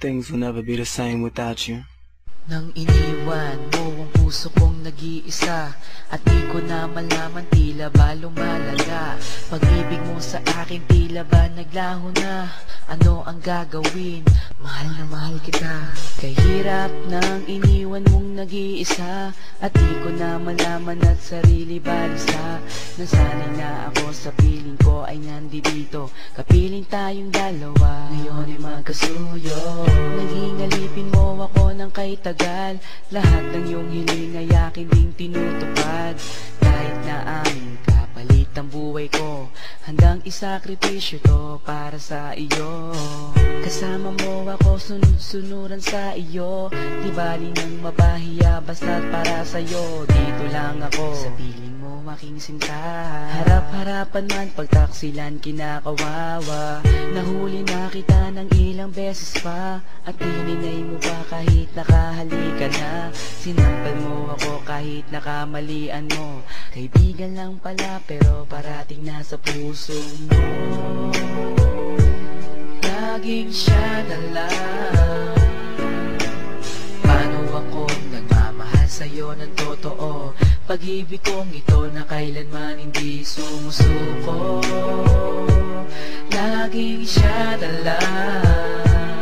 things will never be the same without you. Nang iniwan mo ang puso kong nag-iisa, at di ko na malaman, tila ba lumalala? Pag-ibig mo sa akin, tila ba naglaho na? Ano ang gagawin? Mahal na mahal kita. Kahirap nang iniwan mong nag-iisa, at di ko na malaman at sarili balisa. Nasanay na ako sa piling ko ay nandito, kapiling tayong dalawa, ngayon ay magkasuyo. Naging alipin mo ako ng kay tagal, lahat ng iyong hiling ay akin ding tinutupad. Kahit na aming kapalit ang buhay ko, handang isakripisyo to para sa iyo. Kasama mo ako, sunod-sunuran sa iyo, di bali nang mapahiya basta't para sa'yo. Dito lang ako sa piling mo aking sinta, harap-harapan man pagtaksilan kinakawawa. Nahuli na kita ng ilang beses pa, at hininay mo pa kahit nakahalikan na. Sinampal mo ako kahit nakamalian mo, kaibigan lang pala pero parating nasa puso mo. Laging siya na lang. Paano ako nagmamahal sa'yo ng totoo? Pag-ibig kong ito na kailanman hindi sumusuko. Laging siya na lang.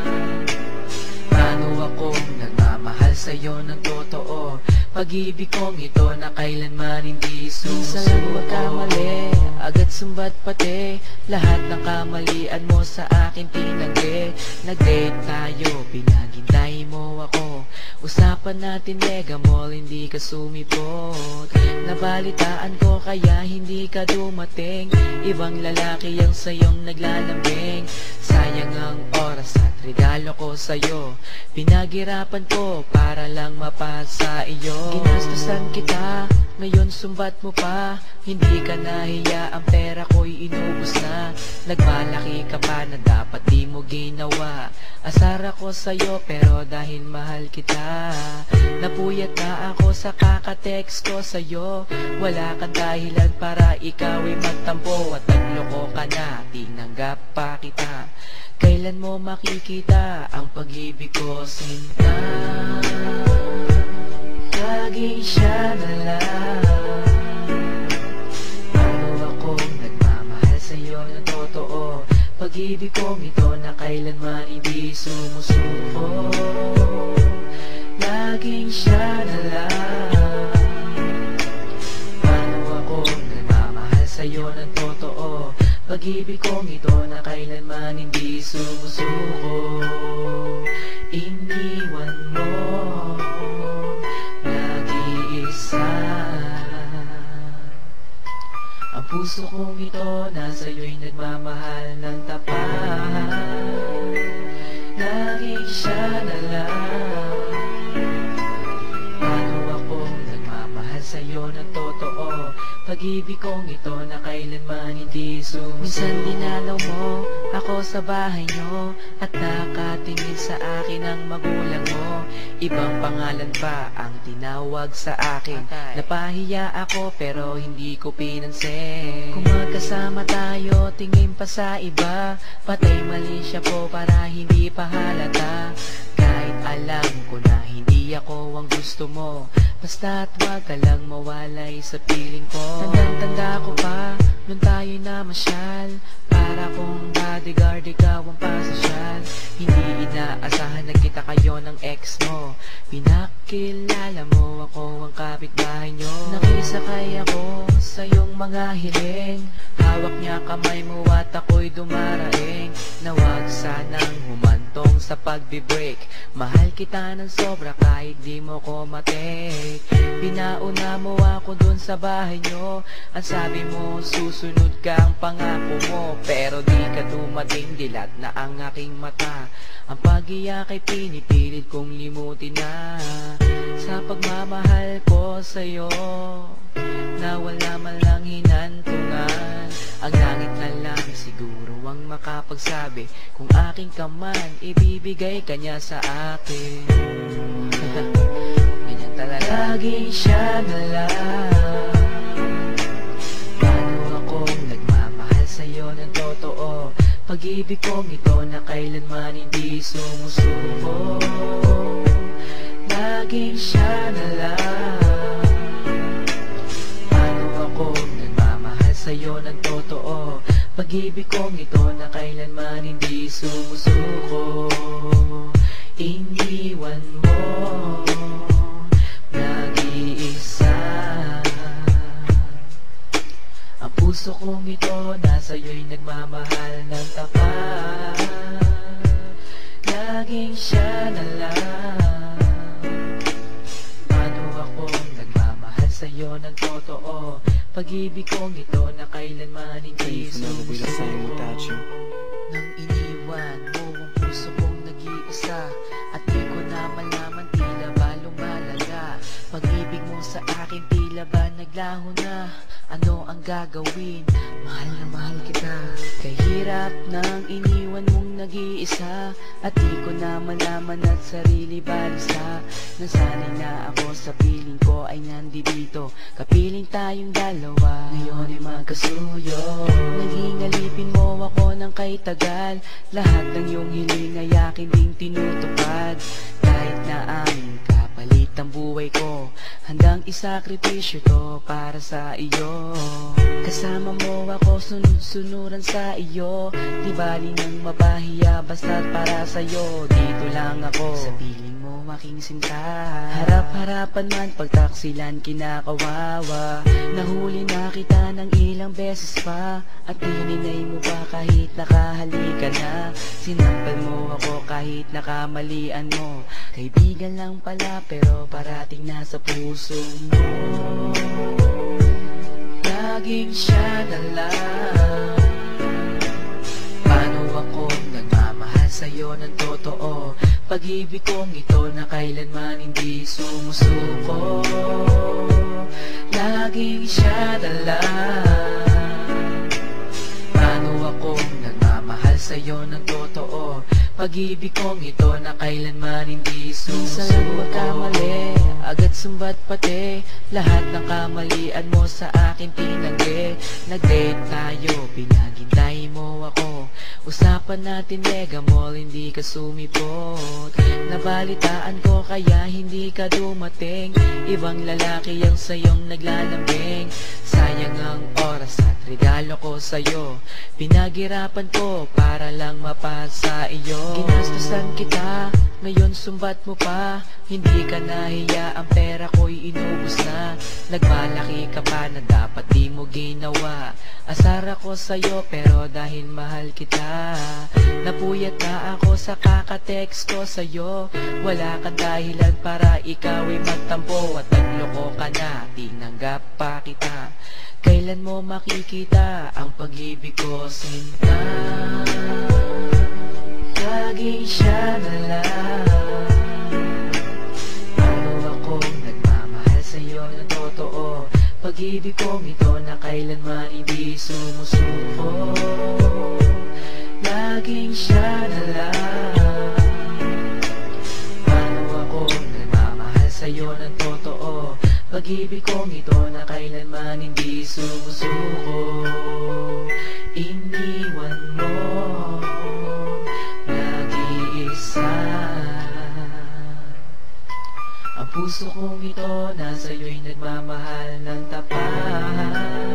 Paano ako nagmamahal sa'yo ng totoo? Pag-ibig kong ito na kailanman hindi sumusuko. Minsan lang magkamali, agad sumbat pati, lahat ng kamalian mo sa akin tinanggi. Nag-date tayo, pinaghintay mo ako, usapan natin mega mall, hindi ka sumipot. Nabalitaan ko kaya hindi ka dumating, ibang lalaki ang sayong naglalambing. Sayang ang oras at regalo ko sa'yo, pinaghirapan ko para lang mapasa iyo. Ginastusan kita, ngayon sumbat mo pa, hindi ka nahiya, ang pera ko'y inubos na. Nagmalaki ka pa na dapat di mo ginawa. Asar ako sa'yo pero dahil mahal kita, napuyat na ako sa kakatext ko sa'yo. Wala kang dahilan para ikaw ay magtampo, at nagloko ka na, tinanggap pa kita. Kailan mo makikita ang pag-ibig ko, sinta? Laging siya na lang. Paano akong nagmamahal sa'yo ng totoo? Pag-ibig kong ito na kailanman hindi sumusuko. Laging siya na lang. Paano akong nagmamahal sa'yo ng totoo? Pag-ibig kong ito na kailanman hindi sumusuko. Iniwan mo nag-iisa, ang puso kong ito na sa'yo'y nagmamahal ng tapat. Laging siya na lang. Paano akong nagmamahal sa'yo ng totoo? Pag-ibig kong ito na kailanman hindi sumusuko. Minsan dinalaw mo ako sa bahay nyo, at nakatingin sa akin ang magulang mo. Ibang pangalan pa ang tinawag sa akin. Napahiya ako pero hindi ko pinansin. Kung magkasama tayo, tingin pa sa iba, patay mali siya po para hindi pa halata. Kahit alam ko na hindi ako ang gusto mo, basta't wag ka lang mawalay sa piling ko. Tandang-tanda ko pa, nung tayo'y namasyal, para kong bodyguard, ikaw ang pasosyal. Hindi inaasahan na kita kayo ng ex mo, pinakilala mo ako ang kapitbahay nyo. Nakisakay ako sa iyong mga hiling, hawak niya kamay mo at ako'y dumaraing. Nawag sanang humantong sa pagbe-break, mahal kita ng sobra kahit di mo ko matake. Pinauna mo ako dun sa bahay nyo, ang sabi mo susunod ka ang pangako mo, pero di ka dumating, dilat na ang aking mata. Ang pag-iyak ay pinipilit kong limutin na. Sa pagmamahal ko sa'yo, na wala man lang hinantungan, ang langit na lang siguro ang makapagsabi kung aking ka man, ibibigay ka niya sa akin. Ganyan talaga. Laging siya na lang. Paano akong nagmamahal sa'yo ng totoo? Pag Pag-ibig kong ito na kailanman hindi sumusuko, laging siya na lang. Paano ako nagmamahal sa'yo ng totoo? Pag-ibig kong ito na kailanman hindi sumusuko, iniwan mo nag-iisa. Ang puso kong ito nasa'yo'y nagmamahal ng tapat, laging siya na lang. Paano ako nagmamahal sa'yo ng totoo? Pag-ibig kong ito na kailanman hindi Things will never be the same without you. Nang iniwan mo ang puso kong nag-iisa, at di ko na malaman tila ba lumalaga. Pag-ibig mo sa akin tila ba naglaho na? Ano ang gagawin? Mahal na mahal kita. Kahirap nang iniwan mong nag-iisa, at di ko na malaman at sarili balisa. Nasanay na ako sa piling ko ay nandito, kapiling tayong dalawa, ngayon ay magkasuyo. Naging alipin mo ako ng kay tagal, lahat ng iyong hiling ay akin ding tinutupad. Kahit na aming kapalit ang buhay ko, handang isakripisyo to para sa iyo. Kasama mo ako, sunod-sunuran sa iyo, di bali nang mapahiya basta't para sa'yo. Dito lang ako sa piling mo aking sinta, harap-harapan man pagtaksilan kinakawawa. Nahuli na kita ng ilang beses pa, at hininay mo ba kahit nakahalikan na? Sinampal mo ako kahit nakamalian mo, kaibigan lang pala pero parating nasa puso mo. Laging siya na lang. Paano ako nagmamahal sa'yo ng totoo? Pag-ibig kong ito na kailanman hindi sumusuko, laging siya na lang. Paano ako nagmamahal sa'yo ng totoo? Pag-ibig kong ito na kailanman hindi sumusuko. Minsan lang magkamali, agad sumbat pati, lahat ng kamalian mo sa akin tinanggi. Nag-date tayo, pinaghintay mo ako, usapan natin mega mall, hindi ka sumipot. Nabalitaan ko kaya hindi ka dumating, ibang lalaki ang sayong naglalambing. Sayang ang oras at regalo ko sa'yo, pinaghirapan ko para lang mapasa iyo. Ginastusan kita, ngayon sumbat mo pa, hindi ka nahiya, ang pera ko'y inubos na. Nagmalaki ka pa na dapat di mo ginawa. Asar ako sa'yo pero dahil mahal kita, napuyat na ako sa kakatext ko sa'yo. Wala kang dahilan para ikaw ay magtampo, at nagloko ka na, tinanggap pa kita. Kailan mo makikita ang pag-ibig ko, sinta? Laging siya na lang. Paano ako nagmamahal sa'yo ng totoo? Pag-ibig kong ito na kailanman hindi sumusuko, laging siya na lang. Paano ako nagmamahal sa'yo ng totoo? Pag-ibig kong ito na kailanman hindi sumusuko, iniwan mo nag-iisa. Ang puso kong ito nasa'yo'y nagmamahal ng tapat.